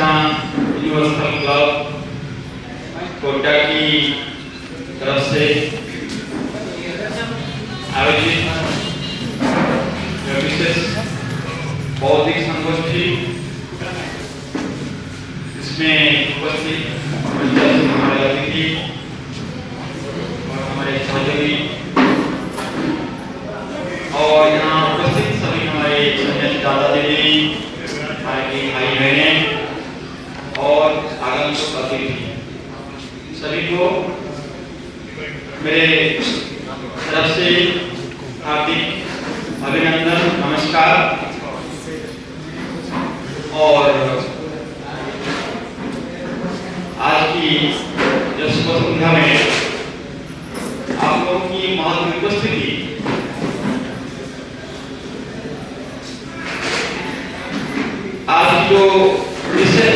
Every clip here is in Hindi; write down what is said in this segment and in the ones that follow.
यूनिवर्सल क्लब कोटा की तरफ से आयोजित विशेष बौद्धिक संगोष्ठी, इसमें उपस्थित हमारे अतिथि और हमारे सहयोगी और यहाँ उपस्थित सभी हमारे दादा दीदी, हमारे भाई बहनें और आगंतुक अतिथि सभी को मेरे तरफ से हार्दिक अभिनंदन, नमस्कार। और आज की जो शुभ संध्या में आप लोगों की महत्वपूर्ण उपस्थिति आज जो विषय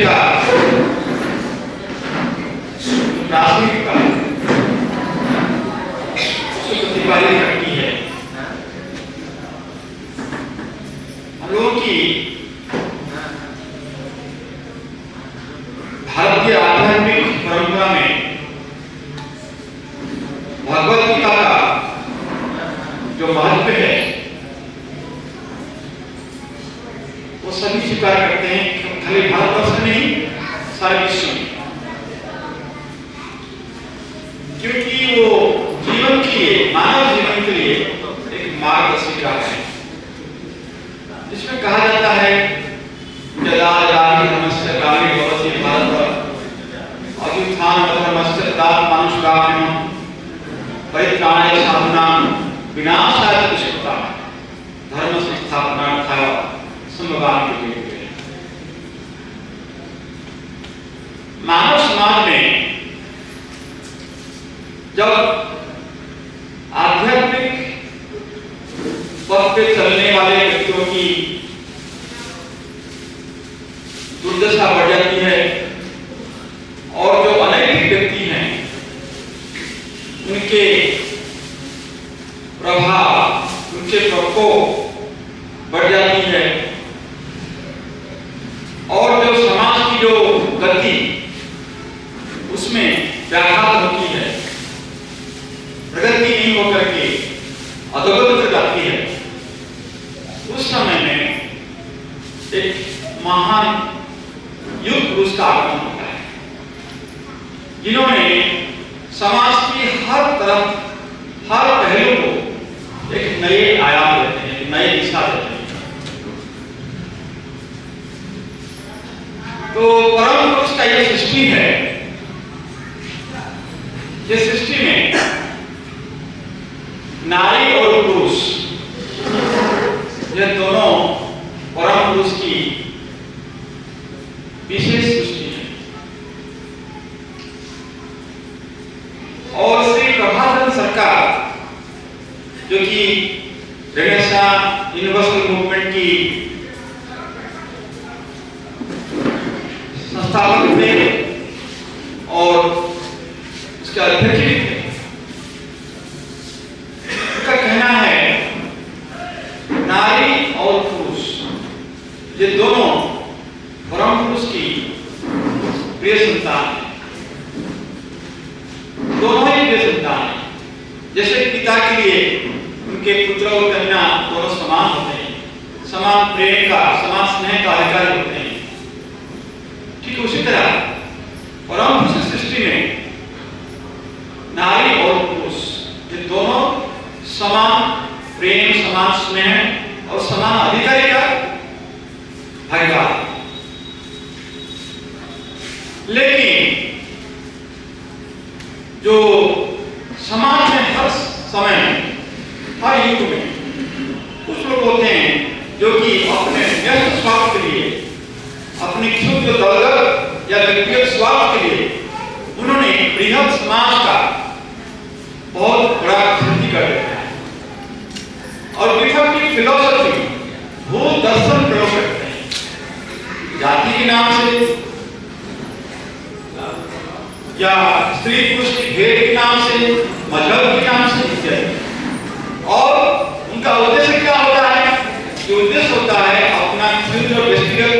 का प्राथमिकता प्रतिपादित करती है। हम लोगों की भारतीय आध्यात्मिक परंपरा में भगवत गीता का जो महत्व है वो सभी स्वीकार करते हैं, खाली भारतवर्ष में नहीं सारे विश्व में, क्योंकि वो जीवन के लिए, मानव जीवन के लिए एक मार्गदर्शिका है, जिसमें कहा जाता है यदा जाति धर्मस्य काले भवति भारत अभ्युत्थान धर्मस्य तदा मनुष्याणां परित्राणाय साधनां विनाशाय दुष्कृतां धर्म संस्थापनार्थाय संभवामि युगे। मानव समाज में जब आध्यात्मिक पथ पे चलने वाले व्यक्तियों की दुर्दशा बढ़ जाती है और जो अनैतिक व्यक्ति हैं उनके प्रभाव, उनके प्रकोप बढ़ जाती है और जो समाज की जो गति उसमें व्याघात होती है, प्रगति नहीं होकर के अधोगति हो जाती है, उस समय में एक महान युग पुरुष का आगमन होता है, जिन्होंने समाज की हर तरफ, हर पहलू को एक नए आयाम देते हैं, एक नई दिशा देते हैं। तो परम पुरुष का ये सृष्टि है, ये सृष्टि में नारी और पुरुष ये दोनों परम पुरुष की विशेष सृष्टि है। और श्री प्रभाचंद सरकार जो कि रेनेसां यूनिवर्सल मूवमेंट की संस्थापक थे और उसके अध्यक्ष थे, उनका कहना है नारी और पुरुष ये दोनों परम पुरुष की प्रिय संतान है, दोनों ही प्रिय संतान है। जैसे पिता के लिए उनके पुत्र और कन्या दोनों समान होते हैं, समान प्रेम का, समान स्नेह का अधिकारी होते हैं, ठीक उसी तरह परम पुरुष सृष्टि में नारी और पुरुष ये दोनों समान प्रेम, समान स्नेह और समान अधिकारी का भागीदार है। लेकिन जो समाज में हर समय, हर युग में कुछ लोग होते हैं जो कि अपने व्यक्ति स्वार्थ के लिए, अपनी क्षुद्र दलगत या व्यक्तिगत स्वार्थ के लिए उन्होंने बृहद समाज का बहुत बड़ा क्षति कर दिया है और विफल की फिलॉसफी, भूत दर्शन प्रयोग करते हैं, जाति के नाम से या स्त्री पुरुष के भेद के नाम से, मजहब के नाम से इत्यादि। और उनका उद्देश्य क्या होता है? कि उद्देश्य होता है अपना क्षुद्र व्यक्तिगत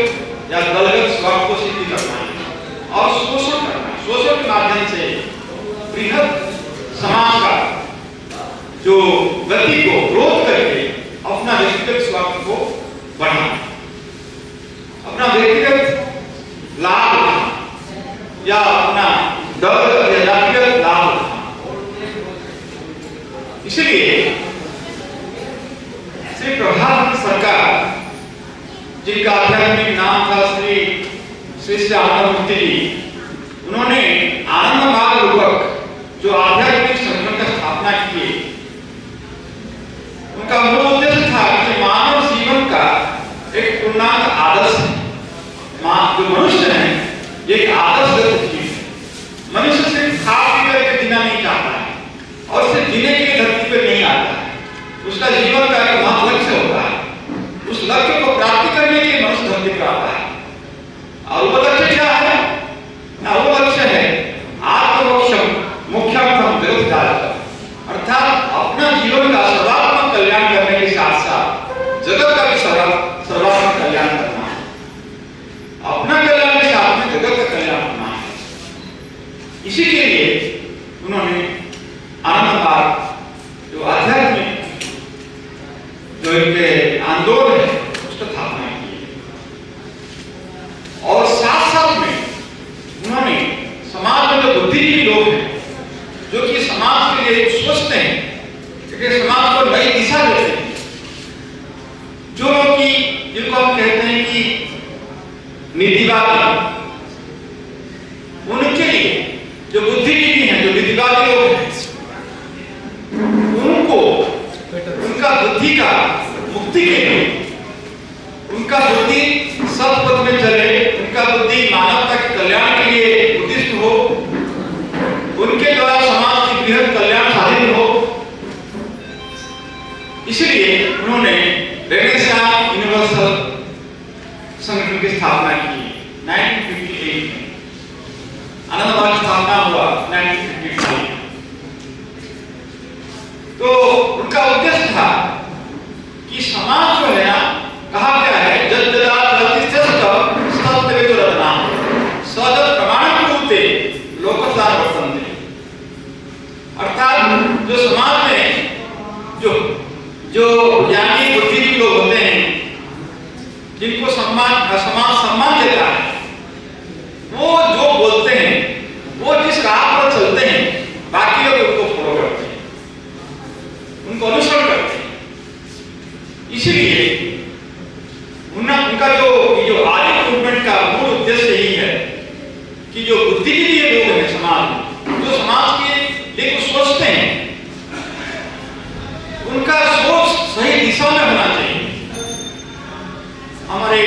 जिनका आध्यात्मिक नाम था श्री श्री आनंदमूर्ति जी, उन्होंने आनंद मार्ग रूपक जो आध्यात्मिक संगठन का स्थापना की, उनका मूल उद्देश्य था कि मानव जीवन का एक पूर्णांग आदर्श है। जो मनुष्य है एक आदर्श जीव है। मनुष्य सिर्फ खा पी करके जीना नहीं चाहता है और सिर्फ जीने के लिए धरती पर नहीं आता है। उसका जीवन का एक महत्व लक्ष्य होता है। उस लक्ष्य को प्राप्ति करने के लिए मनुष्य धरती पर आता है। और वो लक्ष्य क्या है? ना वो लक्ष्य है आत्ममोक्षम मोक्षार्थम जगत, अर्थात अपना जीवन का सर्वात्मक कल्याण करने के साथ साथ जगत का भी सर्वात्मक कल्याण करना है। अपना कल्याण के साथ में जगत का कल्याण करना है। इसी के लिए उन्होंने आनंद मार्ग जो आध्यात्मिक जो इनके आंदोलन है उसका स्थापना की और साथ साथ में उन्होंने समाज में जो बुद्धिजीवी लोग हैं जो कि समाज के लिए सोचते हैं, क्योंकि समाज को नई दिशा देते हैं, जो लोग की जिनको हम कहते हैं कि नीतिवादी, उनके लिए जो बुद्धिजीवी हैं, जो नीतिवादी लोग हैं, उनको उनका बुद्धि का मुक्ति के लिए, उनका बुद्धि सत्पथ में चले, उनका बुद्धि मानवता के कल्याण के लिए उद्दिष्ट हो, उनके द्वारा समाज की बृहद कल्याण साधित हो, इसलिए उन्होंने रेनेसां यूनिवर्सल संगठन की स्थापना की 1958 में। आनंद मार्ग की स्थापना हुआ 1955। तो उनका उद्देश्य था कि समाज जो है ना, कहा गया है जद्ददात रतिश्चस्त सत्य रत्ना सदत प्रमाण पूर्ते लोकसार वर्तन्ते, अर्थात जो समाज में जो ज्ञानी बुद्धिजीवी लोग होते हैं, जिनको समाज सम्मान देता है, वो जो बोलते हैं, वो जिस राह पर चलते हैं, बाकी लोग उनको फॉलो करते हैं, उनको अनुसरण करते हैं। इसीलिए उनका जो आर्य मूवमेंट का मूल उद्देश्य यही है कि जो बुद्धिजीवी लोग हैं समाज में, जो समाज के लिए कुछ सोचते हैं, उनका सोच सही दिशा में होना चाहिए। हमारे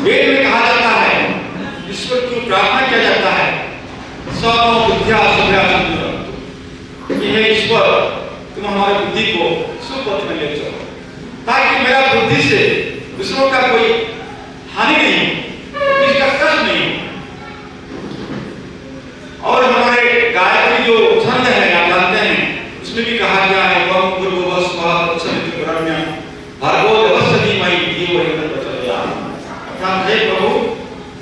वेद में कहा जाता है, ईश्वर की प्रार्थना किया जाता है, सर्व बुद्धिया शुभ्या संतुर, कि हे ईश्वर तुम हमारे बुद्धि को सुपथ में ले चलो, ताकि मेरा बुद्धि से दूसरों का कोई हानि नहीं, किसी का कष्ट नहीं। और हमारे गायत्री जो छंद है आप जानते हैं, उसमें भी कहा गया है वह भूर्भुवः स्वः तत्सवितुर्वरेण्यं भर्गो देवस्य धीमहि धियो यो न प्रचोदयात्, अर्थात हे प्रभु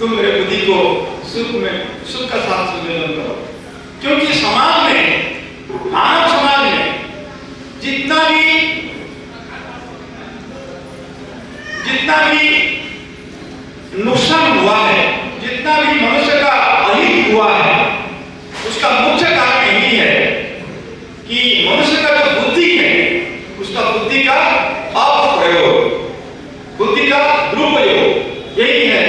तुम मेरे बुद्धि को सुख का साथ संवेदन करो। क्योंकि समाज में, मानव समाज में जितना भी नुकसान हुआ है, जितना भी मनुष्य का अहित हुआ है, उसका मुख्य कारण यही है कि मनुष्य का जो बुद्धि है, उसका बुद्धि का अपप्रयोग, बुद्धि का दुरुपयोग, यही है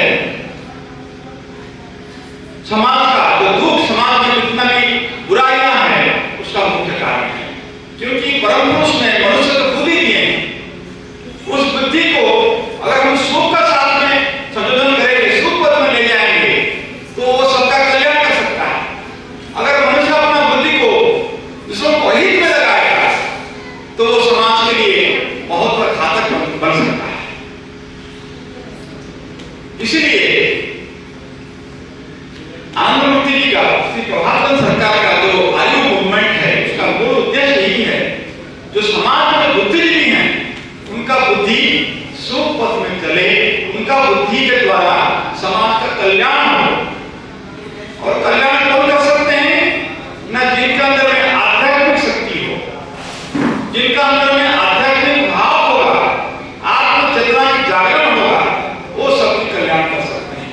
समाज का जो दुख, समाज में जितना भी बुराइयां हैं, उसका मुख्य कारण है। क्योंकि परम पुरुष ने मनुष्य को बुद्धि दी है, उस बुद्धि को अगर हम सुख का साथ में संशोधन करेंगे, सुख पथ में ले जाएंगे, तो वो सबका कल्याण कर सकता है। अगर मनुष्य अपना बुद्धि को दूसरों को हित में लगाएगा, तो वो समाज के लिए बहुत बड़ा घातक बन सकता है। इसीलिए आनंदमूर्ति जी का, श्री प्रभात सरकार का जो आयु मूवमेंट है, उसका मूल उद्देश्य यही है, जो समाज में बुद्धिजीवी हैं, उनका बुद्धि सुख पथ में चले, उनका बुद्धि के द्वारा समाज का कल्याण हो। और कल्याण कौन कर सकते हैं? ना जिनके अंदर में आध्यात्मिक शक्ति हो, जिनका अंदर में आध्यात्मिक भाव होगा, आत्म चेतना की जागरण होगा, वो सबकी कल्याण कर सकते हैं।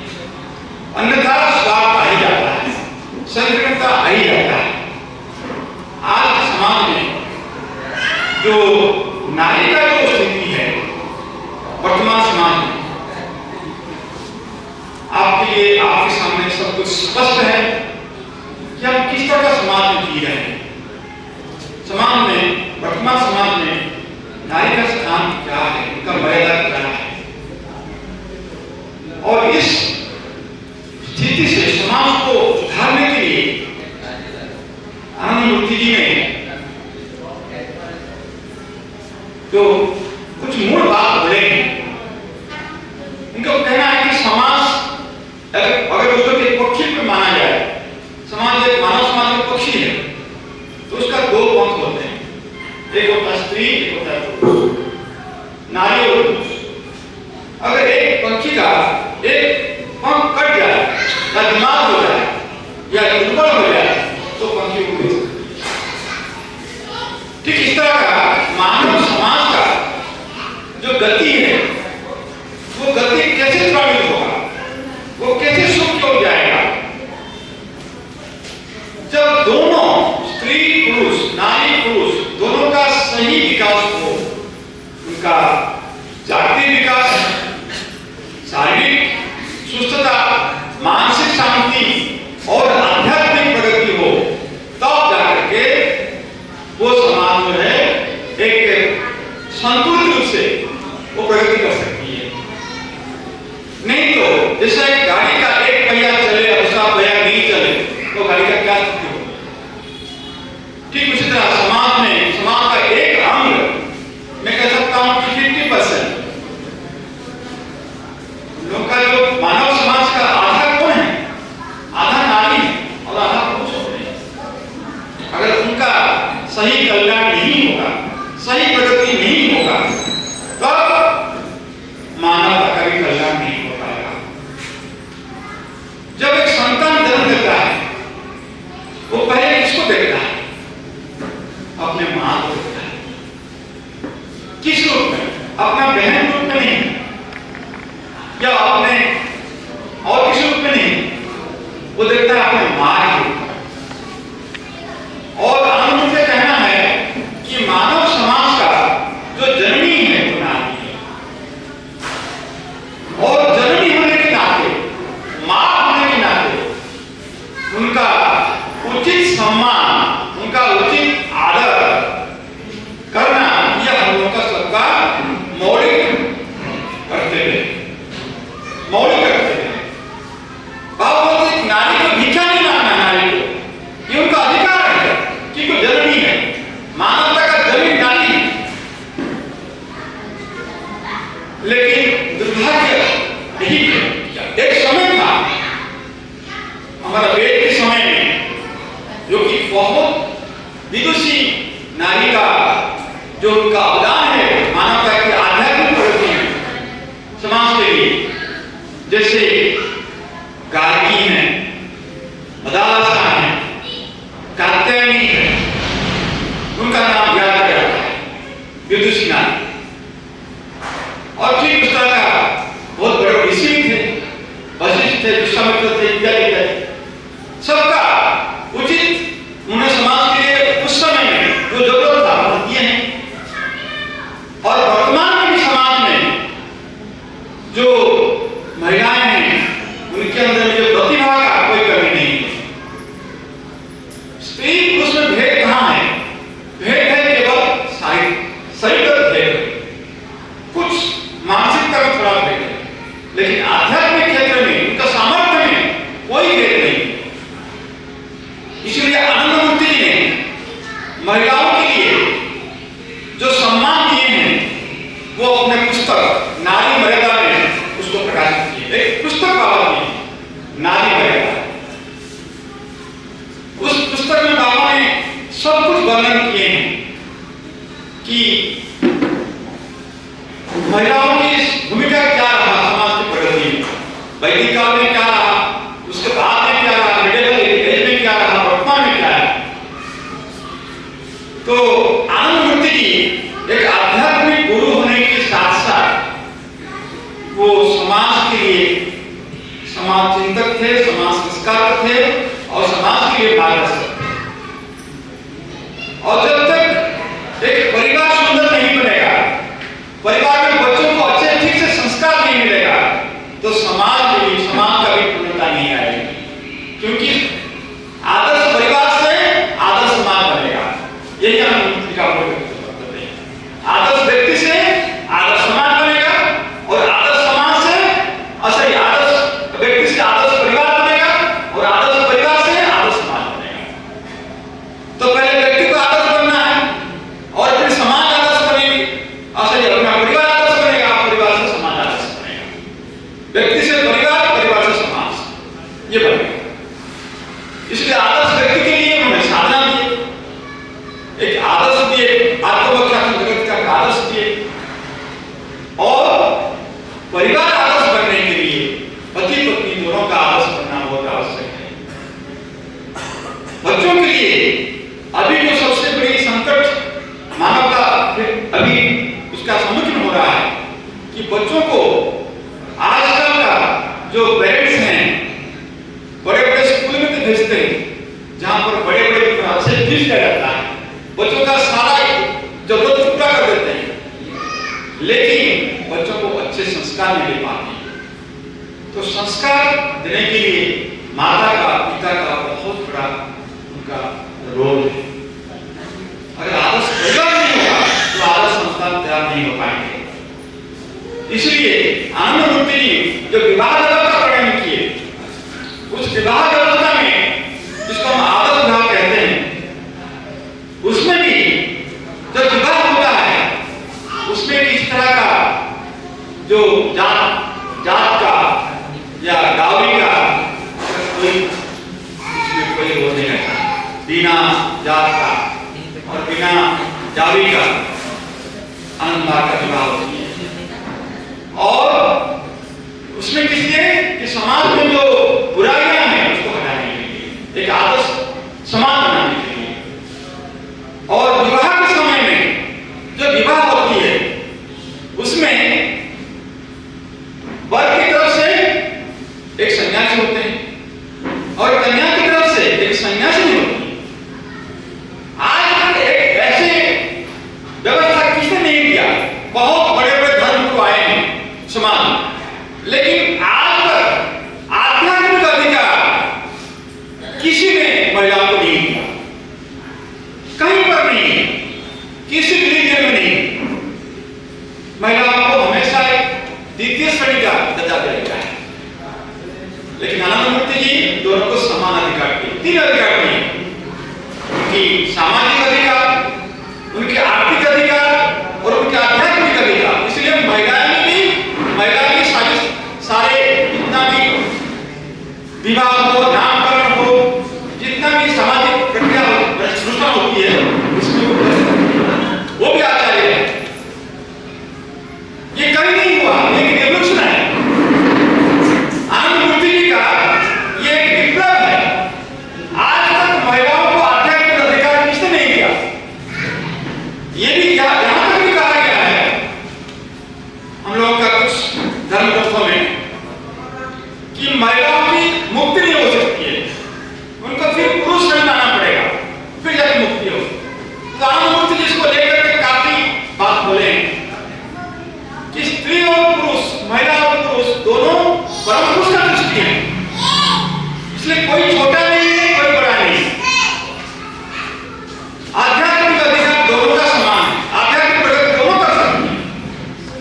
अन्यथा स्वार्थ आ ही जाता है, संकीर्णता आ ही जाता है। आज समाज में जो नारी का जो स्थिति है, वर्तमान समाज में आपके लिए, आपके सामने सब कुछ स्पष्ट है कि हम किस तरह का समाज में जी रहे हैं। समाज में, वर्तमान समाज में नारी का स्थान क्या है, उनका मर्यादा क्या है, और इस स्थिति से समाज को सुधारने के लिए आनंद मूर्ति जी ने जो कुछ मूल बात बोले हैं, उनका कहना है कि समाज अगर उसको एक पक्षी पे माना जाए, समाज एक मानव समाज का पक्षी है, तो उसका दो पंख होते हैं, एक होता है स्त्री, एक होता है पुरुष, नारी और पुरुष। अगर एक पक्षी का एक पंख कट जाए या दिमाग हो जाए या दुर्बल हो जाए तो पक्षी उड़ नहीं सकती। ठीक इस तरह का मानव समाज का जो गति है, वो गति कैसे त्वरित होगा, वो कैसे सुख हो जाएगा जब दोनों स्त्री पुरुष, नारी पुरुष दोनों का सही विकास हो, उनका जागतिक विकास, शारीरिक सुस्थता, मानसिक शांति और आध्यात्मिक प्रगति हो, तब जाकर के वो समाज जो है एक संतुलित रूप से वो प्रगति कर सकती है। नहीं तो जैसे गाड़ी का एक पहिया चले और दूसरा पहिया नहीं चले तो गाड़ी का क्या स्थिति होगी। ठीक उसी तरह समाज में, समाज का एक अंग मैं कह सकता हूं कि 50% लोग का जो मानव समाज का आधा कौन है, आधा नारी है और आधा पुरुष है। अगर उनका सही कल्याण नहीं होगा, सही प्रगति नहीं होगा, तब मानवता का भी कल्याण नहीं हो पाएगा। जब एक संतान जन्म लेता है, वो पहले किसको देखता है? अपने मां को देखता है। किस रूप में? अपना बहन रूप में नहीं, या अपने और किसी रूप में नहीं, वो देखता है अपने मां के रूप में। और आनंद से कहना है कि मानव समाज का जो जननी है वो नारी है, और जननी होने के नाते, मां होने के नाते उनका उचित सम्मान, उनका उचित आदर करना, यह हम लोगों का सबका मौलिक कर्तव्य है, मौलिक कर्तव्य है। बाबा नारी को भिक्षा नहीं मानना, नारी को ये उनका अधिकार है कि वो जननी है, मानवता का जननी नारी है। लेकिन दुर्भाग्य यही है, एक समय था हमारा वेद के समय में, जो कि बहुत विदुषी नारी का जो उनका अवदान है मानवता की आध्यात्मिक प्रगति में समाज के लिए, जैसे गार्गी है, मदालसा है, कात्यायनी है, उनका नाम याद किया जाता है, विदुषी नारी। और ठीक उस तरह का बहुत बड़े ऋषि थे, वशिष्ठ थे, विश्वामित्र थे, इत्यादि थे। सबका उचित उन्हें समाज के लिए उस समय में जो जरूरत था वो दिए हैं। और वर्तमान में भी समाज में जो महिलाएं हैं, उनके अंदर जो प्रतिभा का कोई कमी नहीं है। स्त्री पुरुष में भेद कहां है? भेद है केवल शरीरगत भेद, कुछ मानसिकता में थोड़ा भेद है, लेकिन आध्यात्मिक क्षेत्र में, उनका सामर्थ्य में कोई भेद नहीं। इसलिए आनंद मूर्ति जी ने महिलाओं के लिए जो सम्मान दिए हैं, वो अपने पुस्तक नारी मर्यादा में उसको प्रकाशित किए। एक पुस्तक बाबा की नारी मर्यादा, उस पुस्तक में बाबा ने सब कुछ वर्णन किए हैं कि महिलाओं की भूमिका क्या रहा समाज की प्रगति में, वैदिक काल में क्या रहा, उसके बाद में क्या रहा, मिडिवल एज में क्या रहा, वर्तमान में क्या है। तो आनंद मूर्ति जी एक आध्यात्मिक गुरु होने के साथ साथ वो समाज के लिए समाज चिंतक थे, समाज संस्कारक थे और समाज के लिए मार्गदर्शक थे। और जब तक एक परिवार सुंदर नहीं बनेगा, परिवार में बच्चों को अच्छे ठीक लेकिन बच्चों को अच्छे संस्कार नहीं दे पाते। तो संस्कार देने के लिए माता का, पिता का बहुत बड़ा उनका रोल है। अगर आदर्श परिवार नहीं होगा तो आदर्श संस्कार तैयार नहीं हो पाएंगे। इसलिए आनंद मूर्ति जी जो विवाह व्यवस्था प्रदान किए, उस विवाह व्यवस्था में जिसको हम आदर्श विवाह कहते हैं, उसमें भी जब विवाह होता है उसमें भी इस तरह का जो जात का या डावरी का कोई रोल नहीं रहता। बिना जात का और बिना डावरी का आनंद का विवाह होती है। और उसमें किस लिए कि समाज में जो बुराइयां हैं उसको हटाने के लिए, एक आदर्श समाज बनाने के लिए। और विवाह के समय में जो विवाह होती है उसमें वर की तरफ से एक सन्यासी होते हैं और कन्या की तरफ से एक सन्यासी होती है। आज तक एक ऐसे व्यवस्था किसने नहीं किया। बहुत बड़े बड़े धर्म को आए हैं समाज में, लेकिन आज तक आध्यात्मिक अधिकार किसी ने महिलाओं को नहीं दिया। कहीं पर नहीं है, किसी रिलीजन में नहीं। महिलाओं को हमेशा द्वितीय श्रेणी का दर्जा दिया गया है। लेकिन आनंद मूर्ति जी दोनों को समान अधिकार दिए। 3 अधिकार दिए, उनकी सामाजिक अधिकार, उनके आर्थिक अधिकार और उनके आध्यात्मिक अधिकार। इसलिए महिलाएं भी सारे जितना भी विवाह हो, नामकरण हो, जितना भी सामाजिक प्रक्रिया अनुष्ठान होती है उसमें वो भी आचार्य है। ये कहीं नहीं हुआ, एक रिवॉल्यूशन है। आनंद मूर्ति जी का ये एक विप्लव है। आज तक महिलाओं को आध्यात्मिक अधिकार किसने नहीं दिया। ये भी यहां तक भी कहा गया है हम लोगों का कुछ धर्म ग्रंथों में कि महिलाओं की मुक्ति नहीं हो सकती है, उनको फिर पुरुष में आना पड़ेगा, फिर जाकर मुक्ति हो। तो आनंद मूर्ति जी इसको लेकर के काफी बात बोले कि स्त्री और पुरुष, महिला और पुरुष दोनों परम पुरुष का दृष्टि है। इसलिए कोई छोटा नहीं है, कोई बड़ा नहीं है। आध्यात्मिक अधिकार दोनों का समान है, आध्यात्मिक प्रगति दोनों कर सकती है,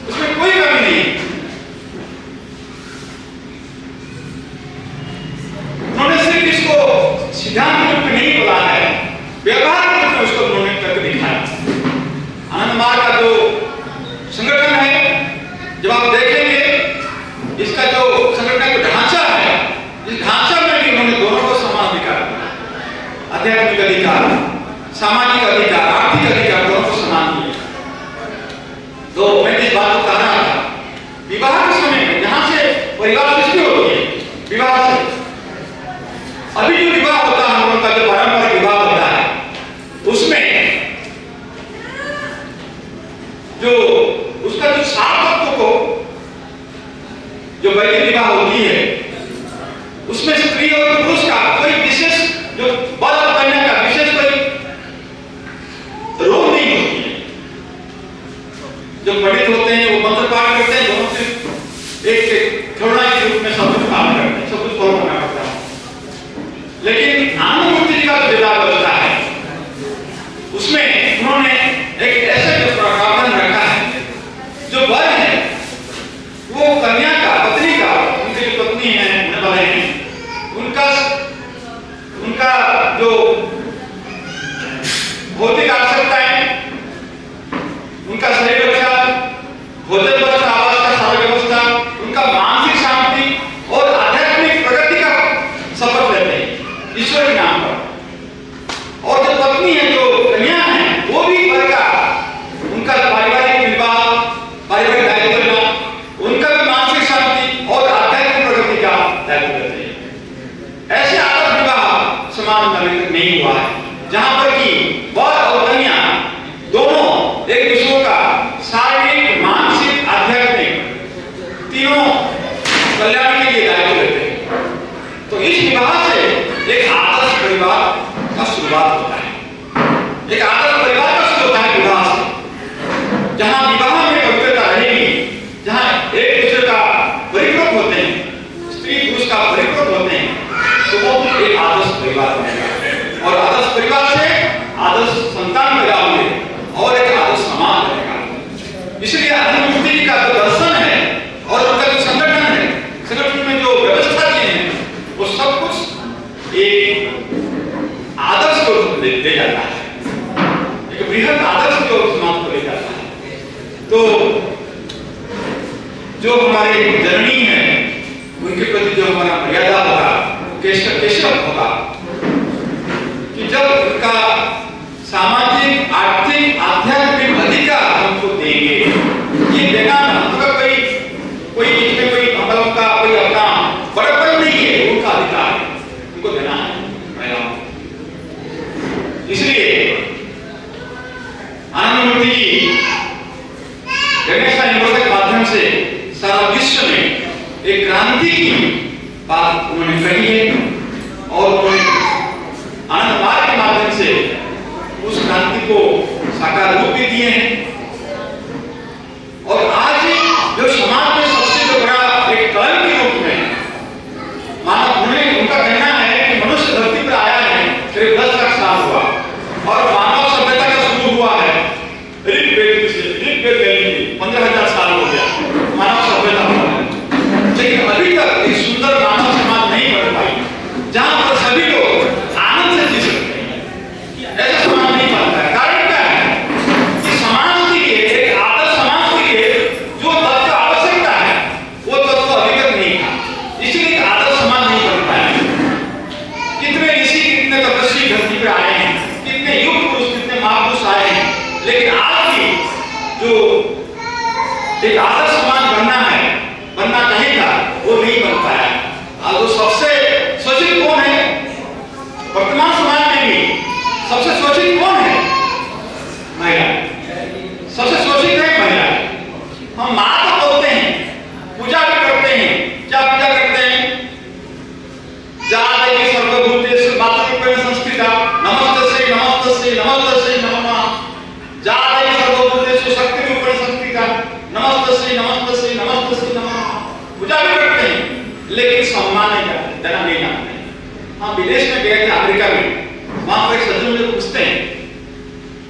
उसमें कोई कमी नहीं है। उन्होंने सिर्फ इसको सिद्धांत रूप में नहीं बोला है, व्यवहार रूप में उसको उन्होंने करके दिखाया। आनंद मार्ग का जो संगठन है, जब आप देखेंगे इसका जो संगठन का ढांचा है, इस ढांचा में भी उन्होंने दोनों को समान अधिकार दिया। आध्यात्मिक अधिकार, सामाजिक अधिकार, आर्थिक अधिकार दोनों को समान दिया। तो मैं इस बात को कह रहा था, विवाह के समय में जहां से परिवार सृष्टि होती है, विवाह से अभी जो विवाह होता है, हम लोग का जो परंपरा विवाह होता है, उसमें जो उसका जो 7 तत्वों को जो वैदिक विवाह होती है उसमें स्त्री और पुरुष का कोई विशेष जो वर और कन्या का विशेष कोई रोल नहीं होती है। जो पंडित होते हैं वो मंत्र पाठ करते हैं, दोनों से एक खिलौना के रूप में सब कुछ काम करते हैं, सब कुछ फॉलो करना पड़ता है। लेकिन आनंद मूर्ति जी का जो विवाह व्यवस्था है उसमें उन्होंने एक ऐसे जो प्रावधान रखा है, जो वर है वो कन्या का, पत्नी का, उनकी जो पत्नी है, होने वाले हैं, उनका जो भौतिक आवश्यकताएं, उनका शरीर रक्षा, भोजन व्यवस्था, आवास का सारा व्यवस्था, उनका मानसिक शांति और आध्यात्मिक प्रगति का शपथ लेते हैं ईश्वर के नाम पर। और जो पत्नी है, जो कन्या है, वो भी वर का, उनका पारिवारिक विवाह, पारिवारिक दायित्व लेना, उनका भी मानसिक शांति और आध्यात्मिक प्रगति का दायित्व लेते हैं। ऐसे आदर्श विवाह समाज में अभी तक नहीं हुआ है, जहां पर कि वर और कन्या दोनों एक दूसरे का शारीरिक, मानसिक, आध्यात्मिक तीनों कल्याण के लिए दायित्व लेते हैं। तो इस विवाह से एक आदर्श परिवार का शुरुआत होता है। एक आदर्श परिवार का शुरू होता है विवाह से, जहां विवाह में पवित्रता रहेगी। और आदर्श परिवार से आदर्श संतान पैदा होंगे और एक आदर्श समाज बनेगा। इसलिए आनंद मूर्ति जी का जो दर्शन है और उनका जो संगठन है, संगठन में जो व्यवस्था दी है, वो सब कुछ एक आदर्श को ले जाता है, एक बृहद आदर्श को समाज को ले जाता है। तो जो हमारे जननी है उनके प्रति जो हमारा मर्यादा होगा, कैसे होगा कि जब उनका सामाजिक, आर्थिक, आध्यात्मिक अधिकार हमको देंगे। ये देना मतलब कोई इसमें कोई मतलब का कोई अपना बड़प्पन नहीं है, उनका अधिकार है, उनको देना है महिलाओं। इसलिए आनंद मूर्ति जी गणेश युनिवर्सिटी के माध्यम से सारा विश्व में एक क्रांति की बात उन्होंने कही है और उन्होंने आनंद मार्ग के माध्यम से उस क्रांति को साकार रूप भी दिए हैं। और आज जो समाज में सबसे जो बड़ा एक कलंक के रूप में मानव उनका कहना है कि मनुष्य धरती पर आया है करीब 10 लाख साल हुआ और मानव सभ्यता का शुरू हुआ है ऋग्वेद से 15,000 साल हो गया मानव सभ्यता हुआ है। लेकिन अभी तक एक सुंदर मानव समाज नहीं बन पाई जहां पर सभी लोग आनंद से जी सकते हैं। ऐसा समाज नहीं बनता है। कारण क्या है कि समाज के लिए, एक आदर्श समाज के लिए जो तत्व आवश्यकता है वो तत्व अभी तक नहीं था, इसलिए एक आदर्श समाज नहीं बन पाया। कितने ऋषि, कितने तपस्वी धरती पर आए हैं, कितने युग पुरुष, कितने महापुरुष आए हैं, लेकिन आज भी जो एक आदर्श समाज बनना चाहिए था वो नहीं बन पाया। आज वो सबसे शोषित कौन है वर्तमान समाज में भी? सबसे शोषित कौन है? महिला। सबसे शोषित है महिला। हम माँ तो बोलते हैं, पूजा भी करते हैं। क्या पूजा करते हैं? जादेवी सर्वभूतेषु मातृरूपेण संस्थिता नमस्तस्यै नमस्तस्यै नमस्तस्यै नमः। जादेवी सर्वभूतेषु शक्तिरूपेण संस्थिता नमस्तस्यै नमस्तस्यै नमस्तस्यै नमः। पूजा भी करते हैं लेकिन सम्मान नहीं देना नहीं जानते। हाँ, विदेश में गए थे अमेरिका में, वहां पर एक सज्जन मुझे पूछते हैं,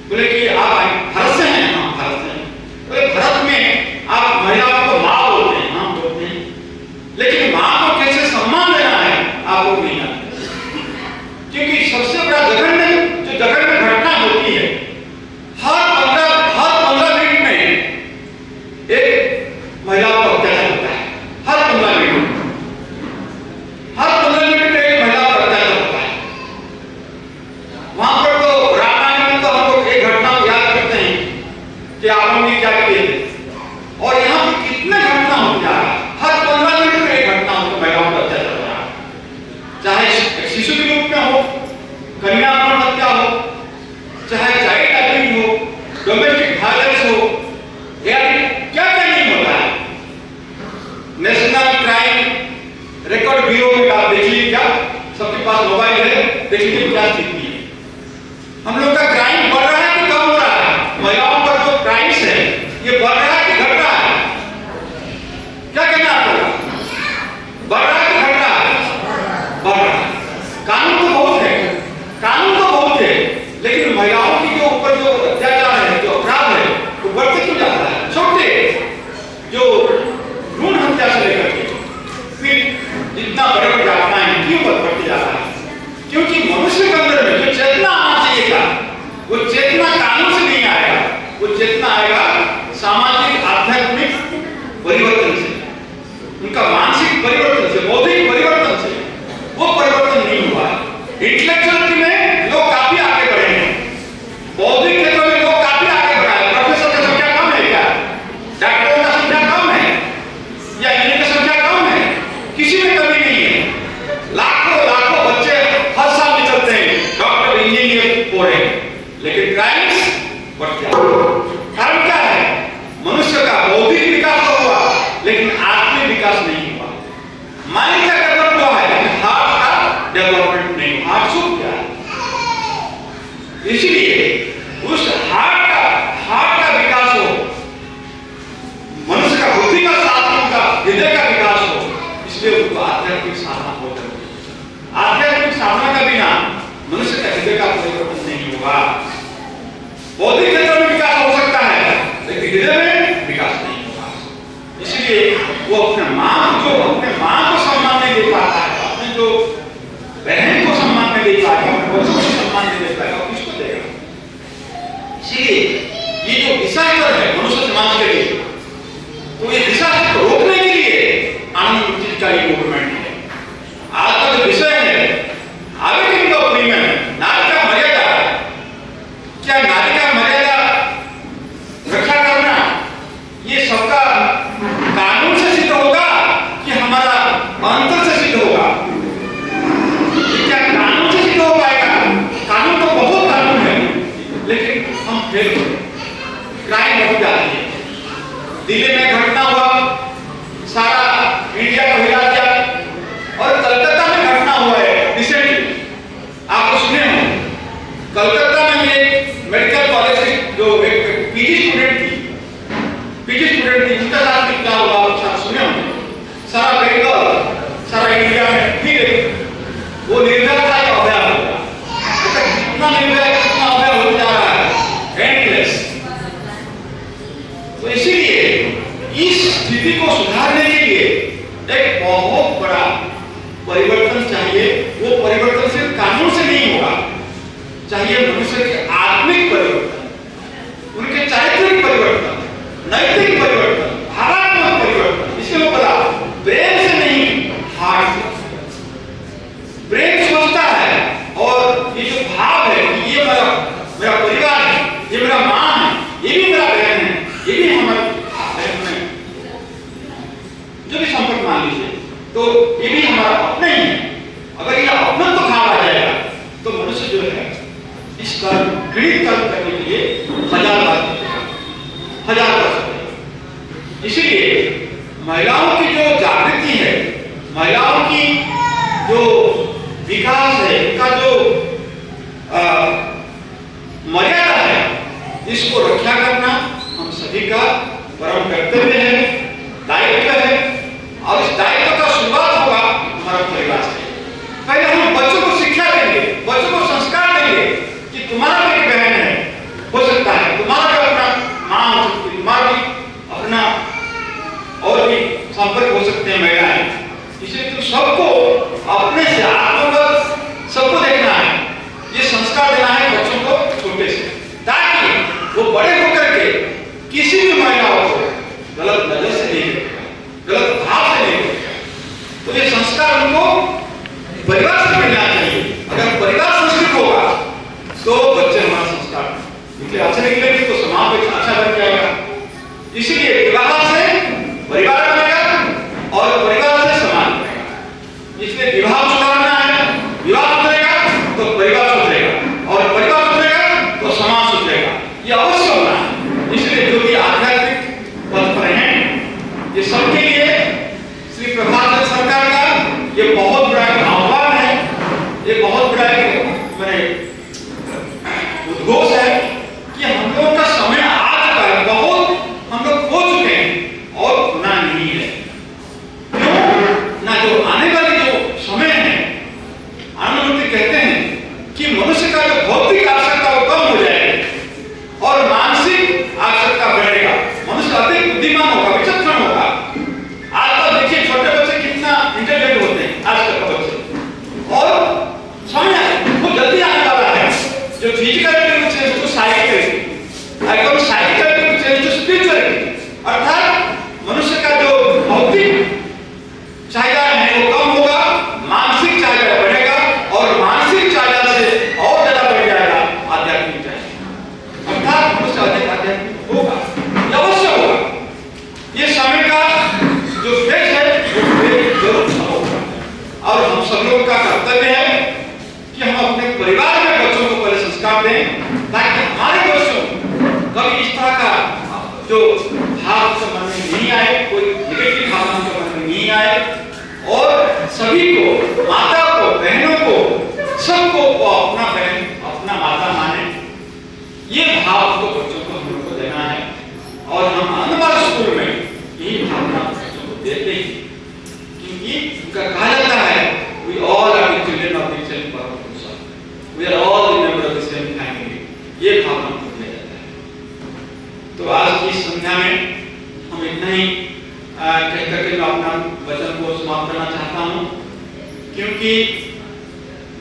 बोले कि आप भारत से हैं? हाँ, भारत से हैं। बोले भारत में आप महिलाओं को माँ बोलते हैं? हाँ, बोलते हैं। लेकिन माँ को कैसे सम्मान देना है आपको नहीं जानते। क्योंकि सबसे बड़ा जघन्य घटना होती है, हर 15 मिनट में एक महिला को अत्याचार होता है। हर 15 मिनट में एक महिला पर अत्याचार होता है। वहां पर तो रामायण में तो हम लोग एक घटना याद करते हैं कि रावण ने क्या किए थे, और यहाँ पर कितने घटना होती जा रहा है। हर 15 मिनट में एक घटना होती है, महिलाओं पर अत्याचार हो रहा है। चाहे शिशु के रूप में हो, कन्या भ्रूण हत्या हो, चाहे चाइल्ड अब्यूज हो, डोमेस्टिक वायलेंस हो, या क्या नहीं होता है। नेशनल क्राइम रिकॉर्ड ब्यूरो में आप देखिए, क्या सबके पास मोबाइल है, देखिए क्या स्थिति है। हम लोग का क्राइम बढ़ रहा है कि कम हो रहा है? महिलाओं पर जो क्राइम्स है ये बढ़ रहा है कि घट रहा है? क्या कहना आपको? बढ़ रहा है कि घट रहा है? बढ़ रहा है। कानून तो बहुत है, लेकिन महिलाओं की जो ऊपर जो अत्याचार है, जो अपराध है, वो बढ़ते क्यों जाता है? छोटे जो भ्रूण हत्या से लेकर के फिर जितना बड़े घटनाएं क्यों बढ़ते जा रहा है? क्योंकि मनुष्य के अंदर में जो चेतना आना चाहिए था, वो चेतना कानून से नहीं आएगा। वो चेतना आएगा सामाजिक, आध्यात्मिक परिवर्तन से, उनका मानसिक परिवर्तन से, बौद्धिक परिवर्तन से। वो परिवर्तन नहीं हुआ है। इंटेलेक्चुअलिटी में लोग काफी आगे बढ़े हैं, बौद्धिक क्षेत्र में लोग काफी आगे बढ़ा है। प्रोफेसर की संख्या कम है क्या? डॉक्टरों की संख्या कम है या इंजीनियर की संख्या कम है? किसी में कमी नहीं है। लाखों बच्चे हर साल निकलते हैं, डॉक्टर, इंजीनियर हो रहे हैं, लेकिन क्राइम्स बढ़ जाते हैं। कारण क्या है? मनुष्य का बौद्धिक विकास तो हुआ लेकिन आत्मिक विकास नहीं हुआ। माइंड का डेवलप हुआ है लेकिन हार्ट का डेवलपमेंट नहीं। हार्ट सूख गया। इसलिए उस हार्ट का विकास हो, मनुष्य का बुद्धि का साथ, उनका हृदय का विकास हो, इसलिए उनको आध्यात्मिक साधना हो। आध्यात्मिक साधना का बिना मनुष्य का बौद्धिक क्षेत्र में विकास हो सकता है, लेकिन हृदय में विकास नहीं होगा। इसलिए वो अपने माँ को सम्मान नहीं दे पाता है, अपने जो बहन को सम्मान नहीं दे पाएगा, अपने बच्चों को सम्मान नहीं दे पाएगा, किसको देगा? इसलिए ये जो डिसाइडर है मनुष्य समाज के लिए, तो ये दिशा को रोकने के लिए आनंद मुक्ति का ये मूवमेंट है। आज का जो विषय है आवेगिक ओपिनियन, नारी का मर्यादा, क्या नारी का मर्यादा रक्षा करना ये सबका कानून से सिद्ध होगा कि हमारा अंतर से सिद्ध होगा? ये क्या कानून से सिद्ध हो पाएगा? कानून तो बहुत कानून है, लेकिन हम फेल हो, क्राइम बढ़ जाती है। दिल्ली में घटना हुआ, सारा इंडिया को हिला दिया, और कलकत्ता में घटना हुआ है रिसेंटली, आपको सुने हो? कलकत्ता में एक मेडिकल कॉलेज की जो एक पीजी स्टूडेंट थी, उनका साथ में क्या हुआ आप साथ सुने होंगे। सारा बंगाल, सारा इंडिया में फिर वो निर्भय था या अभय हो गया। अच्छा, कितना निर्भय कितना अभय हो जा रहा है, एंडलेस। तो इसीलिए इस स्थिति को सुधारने के लिए एक बहुत बड़ा परिवर्तन चाहिए। वो परिवर्तन सिर्फ कानून से नहीं होगा, चाहिए मनुष्य के आत्मिक परिवर्तन, उनके चारित्रिक परिवर्तन, नैतिक परिवर्तन, भावनात्मक परिवर्तन। इसलिए बोला प्रेम से नहीं, हार्ट से। प्रेम सोचता है, और ये जो भाव है कि ये मेरा परिवार है, ये मेरा माँ है, ये भी मेरा बहन है, ये भी हमारे जो भी संपर्क मान लीजिए, तो ये भी हमारा अपना ही है। अगर ये अपना तो खावा जाएगा तो मनुष्य जो है इस घृणित कर्म करने के लिए हजार बार सकते। इसीलिए महिलाओं की जो जागृति है, महिलाओं की जो विकास है, उनका जो मर्यादा है, इसको रक्षा करना हम सभी का परम कर्तव्य है, दायित्व है। और इस दायित्व का शुरुआत होगा हमारा परिवार से। पहले हम बच्चों को शिक्षा देंगे, बच्चों को संस्कार देंगे कि तुम्हारा भी बहन है, हो सकता है तुम्हारा भी अपना माँ हो सकती है, तुम्हारा भी अपना और भी संपर्क हो सकते हैं महिलाएं। इसलिए तो सबको अपने से आत्मगत सबको देखना है, ये संस्कार देना है बच्चों को छोटे से, ताकि वो बड़े होकर के किसी भी महिलाओं को गलत नजर से नहीं देखेगा, गलत भाव से नहीं देखेगा। तो ये संस्कार उनको परिवार से मिलना चाहिए। अगर परिवार संस्कृत होगा तो बच्चे हमारा संस्कार निकले अच्छे निकलेंगे, तो समाज में अच्छा बन जाएगा। इसीलिए विवाह से परिवार बनेगा और परिवार से समाज बनेगा। इसलिए विवाह सुधारना है, विवाह सुधरेगा तो परिवार सुधरेगा, और परिवार सुधरेगा तो समाज सुधरेगा। ये अवश्य होना है। इसलिए जो भी आध्यात्मिक पथ पर हैं, ये सबके लिए श्री प्रभात सरकार का ये बहुत बड़ा आह्वान है, ये बहुत बड़ा उद्घोष है कि हम लोगों का समय आ चुका है, बहुत हम लोग खो चुके हैं और होना नहीं है। क्यों ना, जो आने वाले जो समय है, आनंद कहते हैं कि मनुष्य का जो भौतिक आवश्यकता वो कम हो जाएगी और मानसिक आवश्यकता बढ़ेगा। मनुष्य अधिक बुद्धिमान होगा, विचक्षण होगा। आज तो देखिए छोटे बच्चे कितना इंटेलिजेंट होते हैं आजकल के बच्चे, और समय वो जल्दी आने वाला है। जो फिजिकल चेंज टू साइकिल, एकदम साइकिल चेंज टू स्पिरिचुअलिटी, अर्थात मनुष्य का जो भौतिक चाहिए है वो कम होगा, मानसिक चाहिए बढ़ेगा, और मानसिक चाहिए से और ज्यादा बढ़ जाएगा आध्यात्मिक चाहिए, अर्थात मनुष्य अधिक आध्यात्मिक होगा, अवश्य होगा। ये समय का जो फेज है वो फेज जरूर होगा, और हम सब लोगों का कर्तव्य है कि हम अपने परिवार में बच्चों को पहले संस्कार दें, ताकि हमारे बच्चों कभी इस तरह का जो भाव उनके मन में नहीं आए, कोई नेगेटिव भावना उनके मन में नहीं आए, और सभी को, माता को, बहनों को, सबको अपना बहन अपना माता माने। ये भाव तो बच्चों को हम लोग को देना है, और हम आनंद स्कूल में यही भावना बच्चों को देते हैं, क्योंकि उनका कहा जाता है we all are the children of the same parent, we are all the members of the same family। ये भावना को दिया जाता है। संध्या में हम इतना ही कह करके मैं अपना वचन को समाप्त करना चाहता हूँ, क्योंकि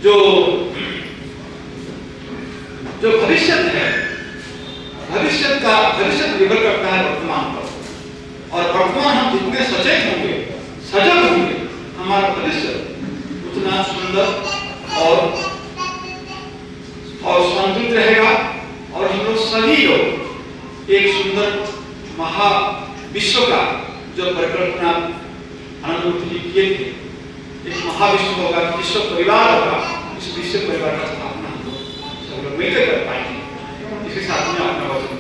जो भविष्य है, भविष्य निर्भर करता है वर्तमान पर, और वर्तमान हम जितने सचेत होंगे, सजग होंगे, हमारा भविष्य उतना सुंदर और समृद्ध रहेगा, और हम लोग सभी लोग एक सुंदर महा विश्व का जो परिकल्पना आनंद जी किए थे, एक महाविश्व होगा, विश्व परिवार होगा, इस विश्व परिवार का स्थापना हम लोग सब लोग मिलकर कर पाएंगे। इसके साथ में अपना वचन